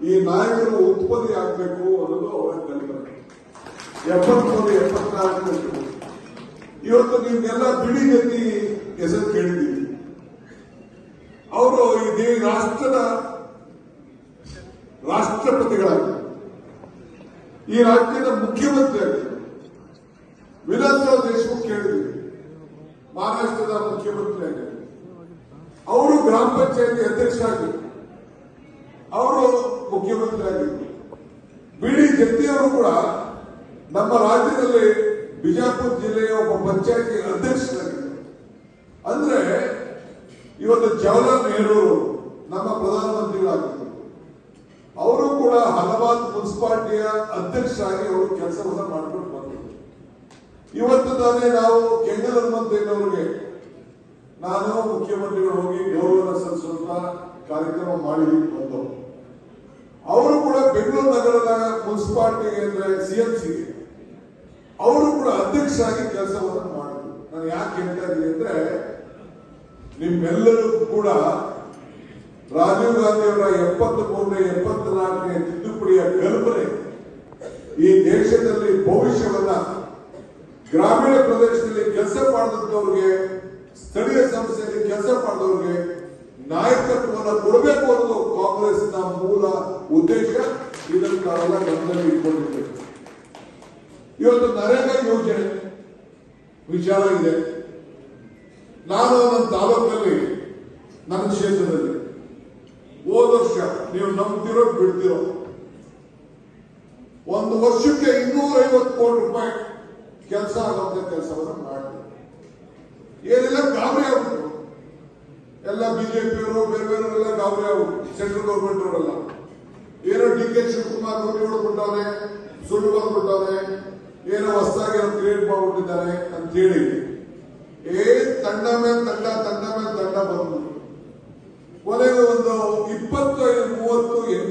ಈ ನಾಯಕರು ಉತ್ಪತ್ತಿ ಆಗಬೇಕು ಅನ್ನೋದು ಅವರ ಕಲ್ಪನೆ. 73, 74 ಇವತ್ತು ನಿಮ್ಗೆಲ್ಲ ಬಿಡಿ ಜೊತೆ ಹೆಸರು ಕೇಳಿದ್ದೀವಿ. ಅವರು ಇದೇ ರಾಷ್ಟ್ರದ ರಾಷ್ಟ್ರಪತಿಗಳಾಗಿ, ಈ ರಾಜ್ಯದ ಮುಖ್ಯಮಂತ್ರಿಯಾಗಿ ವಿಲಾಸರಾವ್ ದೇಶಮುಖ್ ಕೇಳಿದ್ವಿ, ಮಹಾರಾಷ್ಟ್ರದ ಮುಖ್ಯಮಂತ್ರಿಯಾಗಿ, ಅವರು ಗ್ರಾಮ ಪಂಚಾಯತಿ ಅಧ್ಯಕ್ಷರಾಗಿ ಅವರು ಮುಖ್ಯಮಂತ್ರಿ ಆಗಿದ್ದರು. ಬಿಡಿ ಜತ್ತಿಯವರು ಕೂಡ ನಮ್ಮ ರಾಜ್ಯದಲ್ಲಿ ಬಿಜಾಪುರ ಜಿಲ್ಲೆಯ ಒಬ್ಬ ಪಂಚಾಯತಿ ಅಧ್ಯಕ್ಷರಾಗಿದ್ದರು. ಅಂದ್ರೆ ಇವತ್ತು ಜವಾಹರ್ಲಾಲ್ ನೆಹರು ನಮ್ಮ ಪ್ರಧಾನಮಂತ್ರಿಗಳಾಗಿದ್ದರು. ಅವರು ಕೂಡ ಹಲವಾರು ಮುನ್ಸಿಪಾಲಿಟಿಯ ಅಧ್ಯಕ್ಷರಾಗಿ ಅವರು ಕೆಲಸವನ್ನ ಮಾಡಿಕೊಂಡು ಬಂದರು. ಇವತ್ತು ತಾನೇ ನಾವು ಕೆಂಗಲ್ ಹನುಮಂತಯ್ಯನವರಿಗೆ ನಾನು ಮುಖ್ಯಮಂತ್ರಿಗಳು ಹೋಗಿ ಗೌರವ ಸಲ್ಲಿಸುವಂತ ಕಾರ್ಯಕ್ರಮ ಮಾಡಿ ಬಂದವು. ಅವರು ಕೂಡ ಬೆಂಗಳೂರು ನಗರದ ಮುನ್ಸಿಪಾಲಿಟಿ ಅಂದ್ರೆ ಸಿಎಂಸಿಗೆ ಅವರು ಕೂಡ ಅಧ್ಯಕ್ಷರಾಗಿ ಕೆಲಸವನ್ನು ಮಾಡಿದ್ರು. ನಾನು ಯಾಕೆ ಹೇಳ್ತಾ ಇದ್ದೀನಿ ಅಂದ್ರೆ ನಿಮ್ಮೆಲ್ಲರಿಗೂ ಕೂಡ ರಾಜೀವ್ ಗಾಂಧಿ ಅವರ 73ನೇ 74ನೇ ತಿದ್ದುಪಡಿಯ ಕಲ್ಪನೆ ಈ ದೇಶದಲ್ಲಿ ಭವಿಷ್ಯವನ್ನ ಗ್ರಾಮೀಣ ಪ್ರದೇಶದಲ್ಲಿ ಕೆಲಸ ಮಾಡಿದಂತವ್ರಿಗೆ, ಸ್ಥಳೀಯ ಸಂಸ್ಥೆಯಲ್ಲಿ ಕೆಲಸ ಮಾಡಿದವರಿಗೆ ನಾಯಕತ್ವವನ್ನು ಕೊಡಬೇಕು ಅನ್ನೋದು ಕಾಂಗ್ರೆಸ್ನ ಮೂಲ ಉದ್ದೇಶ. ಇದನ್ನು ನಾವೆಲ್ಲ ಗಮನದಲ್ಲಿ ಇಟ್ಕೊಂಡಿದ್ದೇವೆ. ಇವತ್ತು ನರೇಗಾ ಯೋಜನೆ ವಿಚಾರ ಇದೆ. ನಾನು ನನ್ನ ತಾಲೂಕಿನಲ್ಲಿ, ನನ್ನ ಕ್ಷೇತ್ರದಲ್ಲಿ ಹೋದ ವರ್ಷ ನೀವು ನಂಬ್ತಿರೋ ಬಿಡ್ತಿರೋ ಒಂದು ವರ್ಷಕ್ಕೆ 250 ಕೋಟಿ ರೂಪಾಯಿ ಕೆಲಸ ಆಗುವಂತ ಕೆಲಸವನ್ನು ಮಾಡಿದೆ. ಏನೆಲ್ಲ ಗಾಬರಿ ಆಗ್ಬಿಟ್ರು ಎಲ್ಲ ಬಿಜೆಪಿಯವರು, ಬೇರೆ ಬೇರೆಯವರೆಲ್ಲ ಗಾಬರಿ ಆಗ್ಬಿಟ್ರು. ಸೆಂಟ್ರಲ್ ಗೌರ್ಮೆಂಟ್ ಅವರೆಲ್ಲ ಏನೋ DK ಶಿವಕುಮಾರ್ ಕೊಟ್ಟವ್ರೆ, ಸುಳ್ಳು ಬಂದ್ಬಿಟ್ಟವ್ರೆ, ಏನೋ ಹೊಸದಾಗಿ ಕ್ರಿಯೇಟ್ ಮಾಡ್ಬಿಟ್ಟಿದ್ದಾರೆ ಅಂತ ಹೇಳಿ ತಂಡ ಮೇಲೆ ತಂಡ ಬಂದ್ಬಿಟ್ಟು ಕೊನೆಗೆ ಒಂದು 25-30